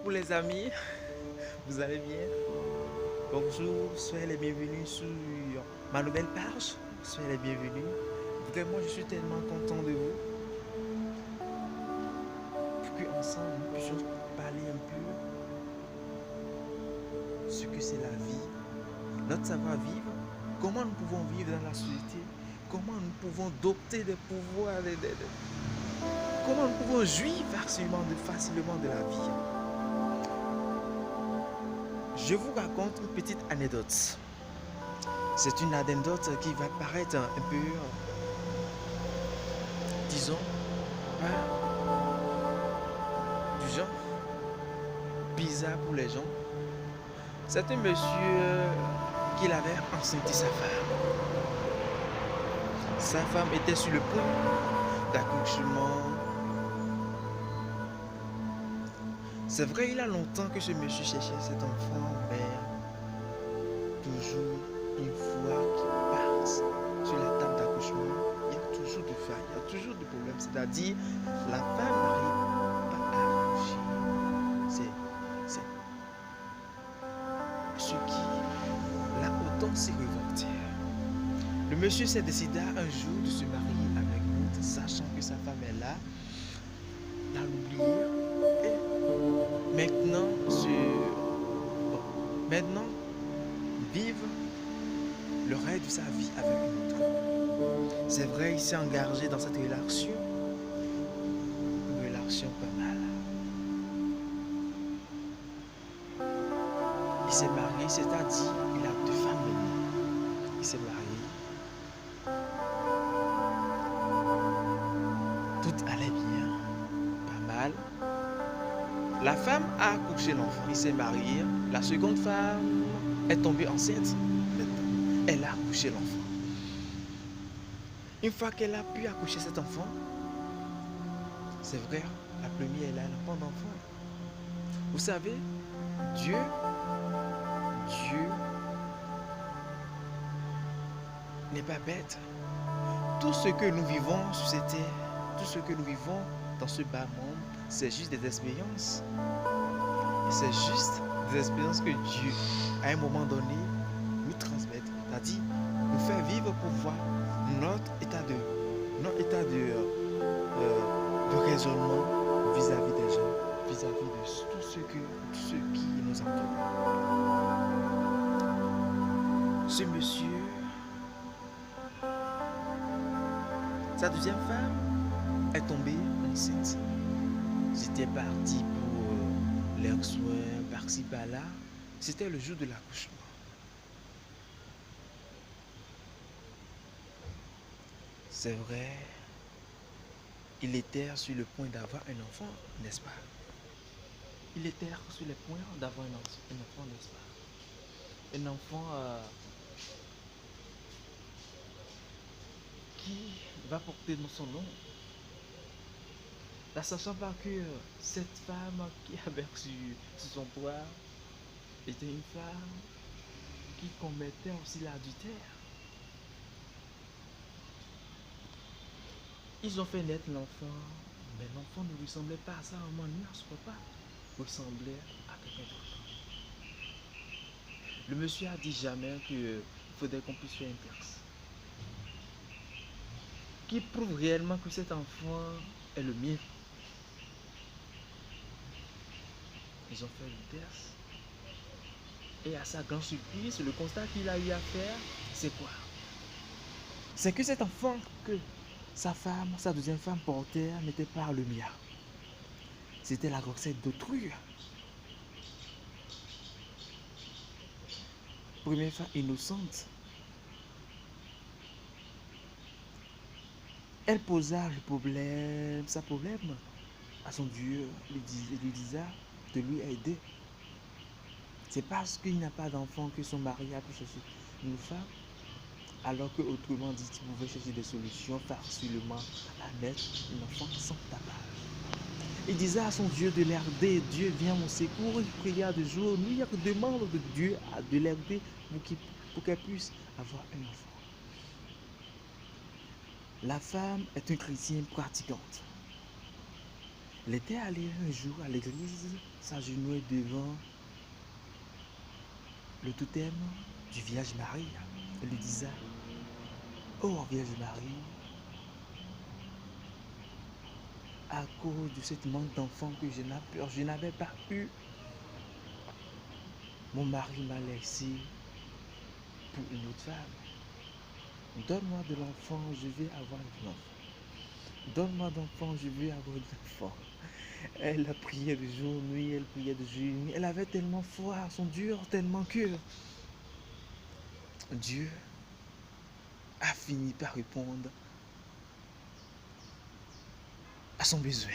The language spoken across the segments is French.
Coucou les amis, vous allez bien? Bonjour, soyez les bienvenus sur ma nouvelle page. Soyez les bienvenus. Vraiment, je suis tellement content de vous pour qu'ensemble nous puissions parler un peu ce que c'est la vie, notre savoir-vivre, comment nous pouvons vivre dans la société, comment nous pouvons adopter des pouvoirs, comment nous pouvons jouir facilement de la vie. Je vous raconte une petite anecdote. C'est une anecdote qui va paraître un peu, disons, du genre bizarre pour les gens. C'est un monsieur qui avait enceinté sa femme. Sa femme était sur le point d'accouchement. C'est vrai, il a longtemps que ce monsieur cherchait cet enfant, mais toujours une fois qu'il passe sur la table d'accouchement, il y a toujours des failles, il y a toujours des problèmes. C'est-à-dire, la femme n'arrive pas à accoucher. C'est ce qui l'a autant s'est révolté. Le monsieur s'est décidé un jour de se marier avec l'autre, sachant que sa femme est là, l'a oublié. Et maintenant, vivre le reste de sa vie avec une autre. C'est vrai, il s'est engagé dans cette relation, une relation pas mal. Il s'est marié, c'est-à-dire il a 2 femmes maintenant. Il s'est marié. Tout allait bien, pas mal. La femme a accouché l'enfant, il s'est marié. La seconde femme est tombée enceinte. Maintenant, elle a accouché l'enfant. Une fois qu'elle a pu accoucher cet enfant, c'est vrai, la première, elle a un enfant d'enfant. Vous savez, Dieu n'est pas bête. Tout ce que nous vivons sur cette terre, tout ce que nous vivons dans ce bas monde, c'est juste des expériences. Et c'est juste des expériences que Dieu, à un moment donné, nous transmet. C'est-à-dire, nous faire vivre pour voir notre état de raisonnement vis-à-vis des gens, vis-à-vis de tout ce qui nous entoure. Ce monsieur, sa deuxième femme est tombée enceinte. J'étais parti pour leurs soins par-ci par-là. C'était le jour de l'accouchement. C'est vrai, il était sur le point d'avoir un enfant, n'est-ce pas? Il était sur le point d'avoir un enfant, n'est-ce pas? Un enfant qui va porter son nom. Ne sachant pas que cette femme qui avait sur son toit était une femme qui commettait aussi l'adultère. Ils ont fait naître l'enfant, mais l'enfant ne ressemblait pas à ça, maman, ni à son papa, ressemblait à quelqu'un d'autre. Le monsieur a dit jamais qu'il faudrait qu'on puisse faire un test qui prouve réellement que cet enfant est le mien. Ils ont fait le test. Et à sa grande surprise, le constat qu'il a eu à faire, c'est quoi? C'est que cet enfant que sa deuxième femme portait, n'était pas le mien. C'était la grossesse d'autrui. Première femme innocente. Elle posa sa problème à son Dieu. Il lui disait de lui aider. C'est parce qu'il n'a pas d'enfant que son mari a pu chercher une femme, alors que autrement dit, il pouvait chercher des solutions facilement à mettre un enfant sans tapage. Il disait à son Dieu de l'aider. Dieu vient au secours. Il pria de jour, nuit, il demande de Dieu de l'aider pour qu'elle puisse avoir un enfant. La femme est une chrétienne pratiquante. Elle était allée un jour à l'église s'agenouiller devant le totem du Vierge Marie et lui disait: Oh Vierge Marie, à cause de cette manque d'enfants que je n'avais pas eu, mon mari m'a laissé pour une autre femme. Donne-moi de l'enfant, je vais avoir de l'enfant. Donne-moi d'enfant, je vais avoir de l'enfant. Elle a prié de jour, nuit, elle priait de jour, nuit. Elle avait tellement foi à son Dieu, tellement que Dieu a fini par répondre à son besoin.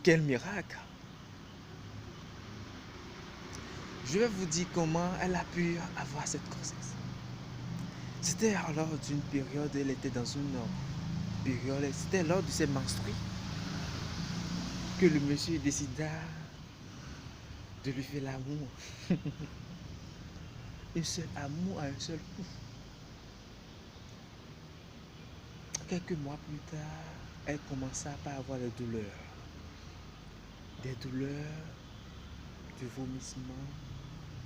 Quel miracle! Je vais vous dire comment elle a pu avoir cette grossesse. C'était lors d'une période, elle était dans une période, c'était lors de ses menstrues que le monsieur décida de lui faire l'amour. Un seul amour à un seul coup. Quelques mois plus tard, elle commença par avoir des douleurs. Des douleurs, de vomissements.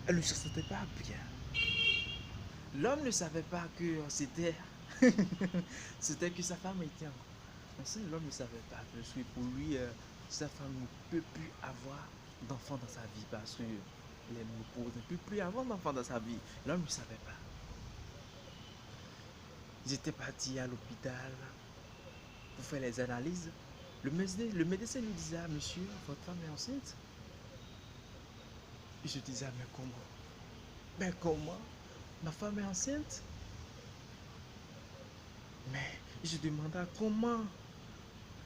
Elle ne se sentait pas bien. L'homme ne savait pas que c'était c'était que sa femme était enceinte. L'homme ne savait pas que pour lui, sa femme ne peut plus avoir d'enfant dans sa vie parce que les ménopauses ne peut plus avoir d'enfant dans sa vie. L'homme ne savait pas. Ils étaient partis à l'hôpital pour faire les analyses. Le médecin lui disait: ah, monsieur, votre femme est enceinte. Et je disais: mais comment? Mais comment? Ma femme est enceinte? Mais je demandais comment.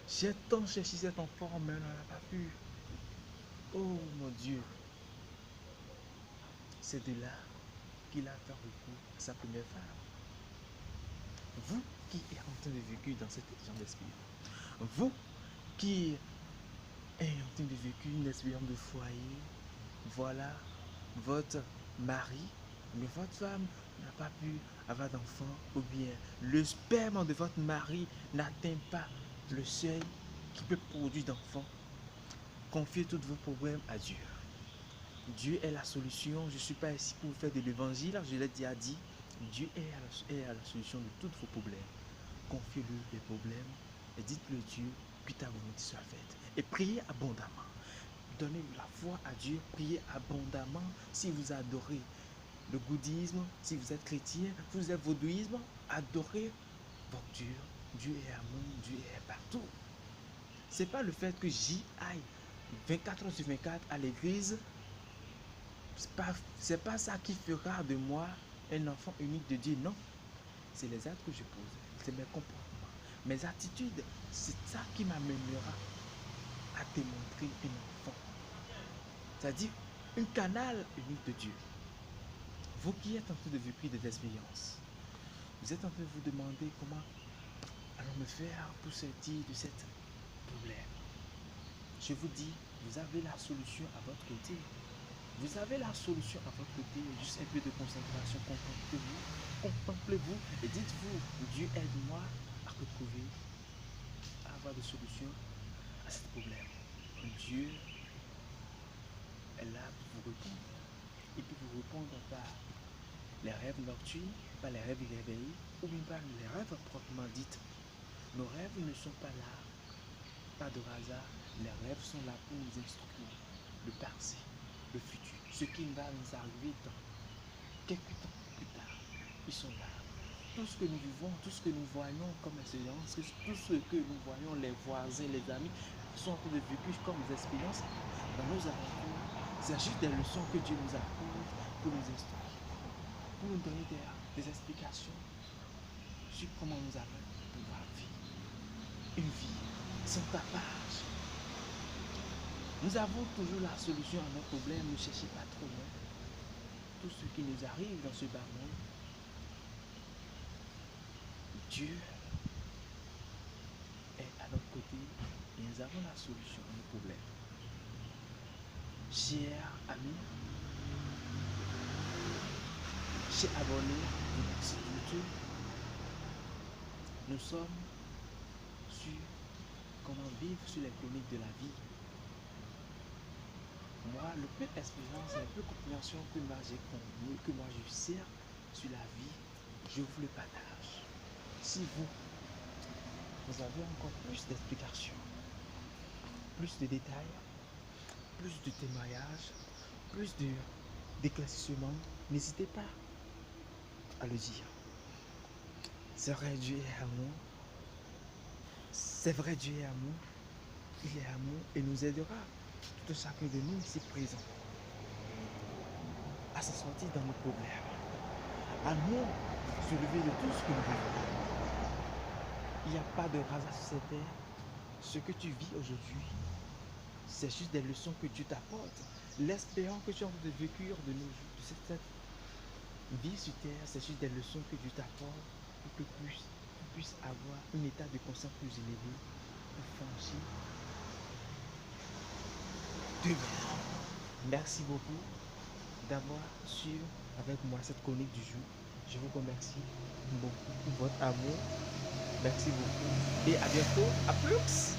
J'ai tant cherché cet enfant, mais on n'a pas pu. Oh mon Dieu. C'est de là qu'il a fait recours à sa première femme. Vous qui êtes en train de vivre dans cette genre d'expérience, vous qui êtes en train de vivre une expérience de foyer, voilà, votre mari, mais votre femme n'a pas pu avoir d'enfant, ou bien le sperme de votre mari n'atteint pas le seuil qui peut produire d'enfants. Confiez tous vos problèmes à Dieu. Dieu est la solution. Je ne suis pas ici pour vous faire de l'évangile, je l'ai déjà dit. Dieu est à la solution de tous vos problèmes. Confiez-lui les problèmes et dites-le Dieu, que ta volonté soit faite. Et priez abondamment. Donnez la foi à Dieu, priez abondamment. Si vous adorez le bouddhisme, si vous êtes chrétien, vous êtes vaudouisme, adorez votre Dieu. Dieu est amour, Dieu est partout. C'est pas le fait que j'y aille 24 heures sur 24 à l'église, c'est pas ça qui fera de moi un enfant unique de Dieu, non. C'est les actes que je pose, c'est mes comportements, mes attitudes, c'est ça qui m'amènera à démontrer un enfant. C'est-à-dire un canal unique de Dieu. Vous qui êtes en train de vivre des expériences, vous êtes en train de vous demander comment allons me faire pour sortir de cette problème. Je vous dis, vous avez la solution à votre côté. Vous avez la solution à votre côté. Juste un peu de concentration. Contemplez-vous et dites-vous: Dieu, aide-moi à retrouver, à avoir des solutions à ce problème. Dieu est là pour vous répondre. Il peut vous répondre par les rêves nocturnes, par les rêves réveillés, ou bien par les rêves proprement dites. Nos rêves ne sont pas là pas de hasard. Les rêves sont là pour nous instruire le passé, le futur, ce qui va nous arriver dans quelques temps plus tard. Ils sont là. Tout ce que nous vivons, tout ce que nous voyons comme expérience, tout ce que nous voyons, les voisins, les amis, sont en train de vivre comme des expériences dans nos aventures. C'est juste des leçons que Dieu nous accorde pour nous instruire, pour nous donner des explications sur comment nous allons pouvoir vivre une vie sans tapage. Nous avons toujours la solution à nos problèmes, ne cherchez pas trop loin. Tout ce qui nous arrive dans ce bas monde, Dieu est à notre côté et nous avons la solution à nos problèmes. Chers amis, chers abonnés de notre site YouTube, nous sommes sur comment vivre sur les chroniques de la vie. moi, le peu d'expérience, la peu de compréhension que moi j'ai connue, que moi je sais sur la vie, je vous le partage. Si vous avez encore plus d'explications, plus de détails, plus de témoignages, plus d'éclaircissements, n'hésitez pas à le dire. C'est vrai, Dieu est amour. C'est vrai, Dieu est amour. Il est amour et nous aidera, tout chacun de nous ici présent, à s'en sortir dans nos problèmes. À nous se lever de tout ce que nous vivons. Il n'y a pas de hasard sur cette terre. Ce que tu vis aujourd'hui, c'est juste des leçons que Dieu t'apporte. L'espérance que tu es en train de vécu de nos jours, de cette vie sur terre, c'est juste des leçons que Dieu t'apporte pour que tu puisses avoir un état de conscience plus élevé pour franchir demain. Merci beaucoup d'avoir suivi avec moi cette chronique du jour. Je vous remercie beaucoup pour votre amour. Merci beaucoup et à bientôt. À plus.